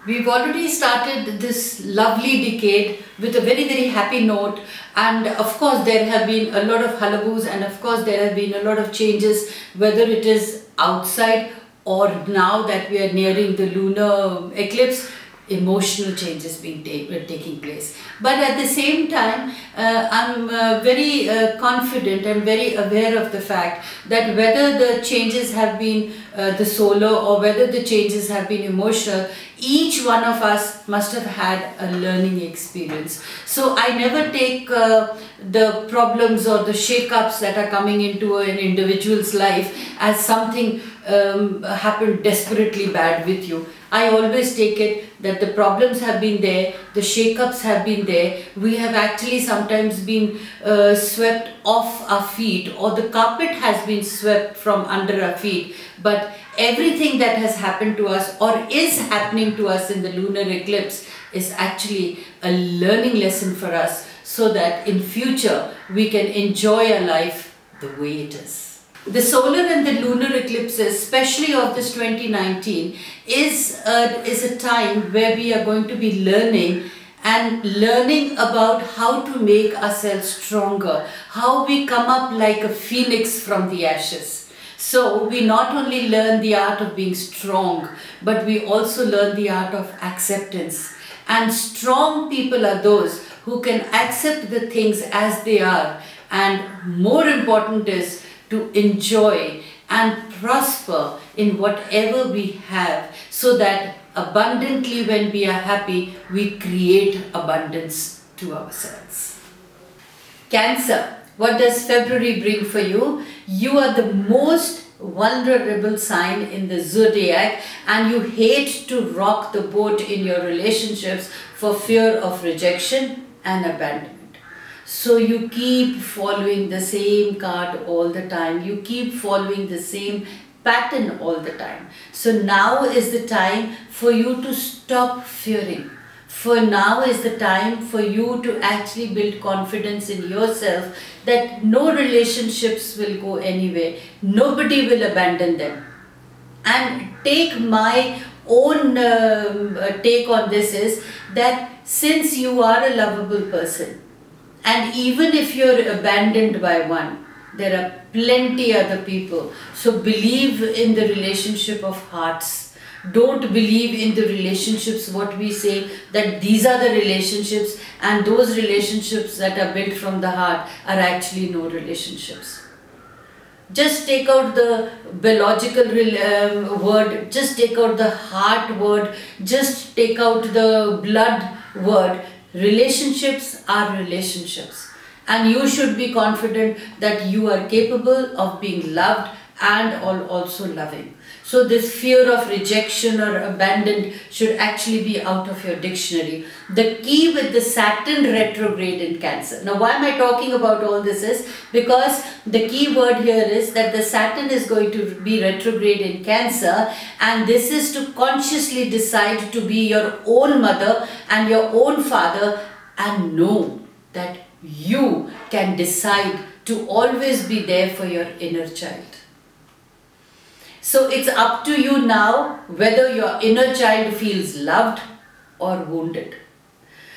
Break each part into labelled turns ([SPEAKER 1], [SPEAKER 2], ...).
[SPEAKER 1] We've already started this lovely decade with a very happy note, and of course there have been a lot of hullaboos, and of course there have been a lot of changes, whether it is outside or now that we are nearing the lunar eclipse. Emotional changes being taking place, but at the same time I'm very confident and very aware of the fact that whether the changes have been the solar or whether the changes have been emotional, each one of us must have had a learning experience. So I never take the problems or the shake-ups that are coming into an individual's life as something happened desperately bad with you. I always take it that the problems have been there, the shake-ups have been there, we have actually sometimes been swept off our feet, or the carpet has been swept from under our feet, but everything that has happened to us or is happening to us in the lunar eclipse is actually a learning lesson for us, so that in future we can enjoy our life the way it is. The solar and the lunar eclipses, especially of this 2019, is a time where we are going to be learning about how to make ourselves stronger, how we come up like a phoenix from the ashes. So we not only learn the art of being strong, but we also learn the art of acceptance. And strong people are those who can accept the things as they are, and more important is to enjoy and prosper in whatever we have, so that abundantly when we are happy, we create abundance to ourselves. Cancer, what does February bring for you? You are the most vulnerable sign in the zodiac, and you hate to rock the boat in your relationships for fear of rejection and abandonment. So you keep following the same card all the time. You keep following the same pattern all the time. So now is the time for you to stop fearing. For now is the time for you to actually build confidence in yourself that no relationships will go anywhere. Nobody will abandon them. And take my own take on this is that since you are a lovable person, and even if you're abandoned by one, there are plenty other people. So believe in the relationship of hearts. Don't believe in the relationships, what we say, that these are the relationships, and those relationships that are built from the heart are actually no relationships. Just take out the biological word, just take out the heart word, just take out the blood word. Relationships are relationships, and you should be confident that you are capable of being loved and also loving. So this fear of rejection or abandoned should actually be out of your dictionary. The key with the Saturn retrograde in Cancer. Now why am I talking about all this is because the key word here is that the Saturn is going to be retrograde in Cancer, and this is to consciously decide to be your own mother and your own father, and know that you can decide to always be there for your inner child. So it's up to you now whether your inner child feels loved or wounded.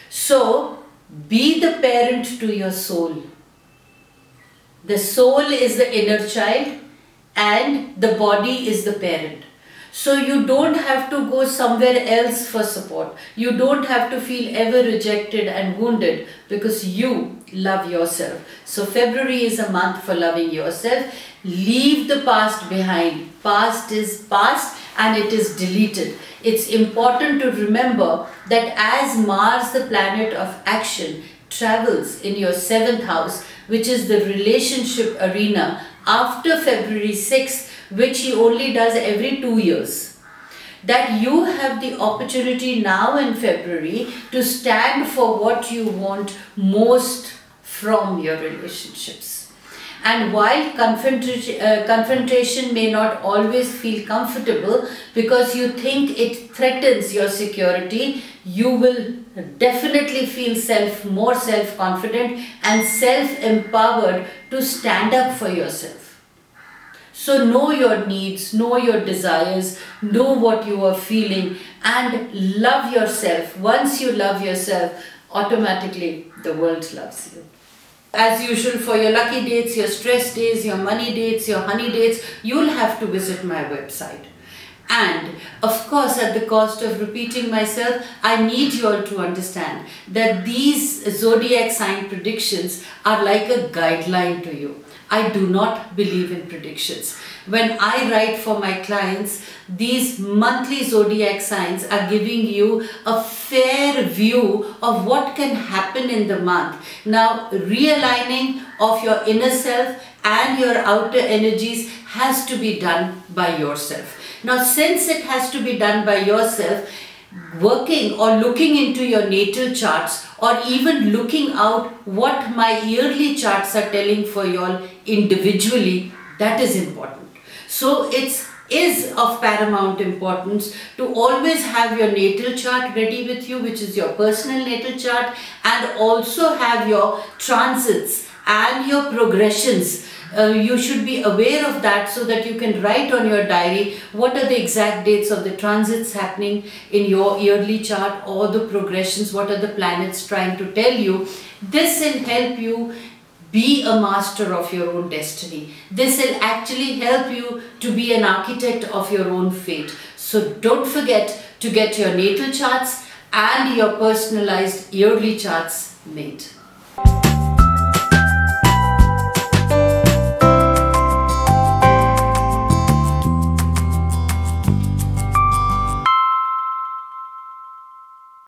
[SPEAKER 1] So be the parent to your soul. The soul is the inner child and the body is the parent. So you don't have to go somewhere else for support. You don't have to feel ever rejected and wounded, because you love yourself. So February is a month for loving yourself. Leave the past behind. Past is past and it is deleted. It's important to remember that as Mars, the planet of action, travels in your 7th house, which is the relationship arena, after February 6th, which he only does every 2 years, that you have the opportunity now in February to stand for what you want most from your relationships. And while confrontation may not always feel comfortable because you think it threatens your security, you will definitely feel more self-confident and self-empowered to stand up for yourself. So know your needs, know your desires, know what you are feeling, and love yourself. Once you love yourself, automatically the world loves you. As usual, for your lucky dates, your stress days, your money dates, your honey dates, you'll have to visit my website. And of course, at the cost of repeating myself, I need you all to understand that these zodiac sign predictions are like a guideline to you. I do not believe in predictions. When I write for my clients, these monthly zodiac signs are giving you a fair view of what can happen in the month. Now, realigning of your inner self and your outer energies has to be done by yourself. Now, since it has to be done by yourself, working or looking into your natal charts, or even looking out what my yearly charts are telling for you all individually, that is important. So it is of paramount importance to always have your natal chart ready with you, which is your personal natal chart, and also have your transits and your progressions. You should be aware of that so that you can write on your diary what are the exact dates of the transits happening in your yearly chart, or the progressions, what are the planets trying to tell you. This will help you be a master of your own destiny. This will actually help you to be an architect of your own fate. So don't forget to get your natal charts and your personalized yearly charts made.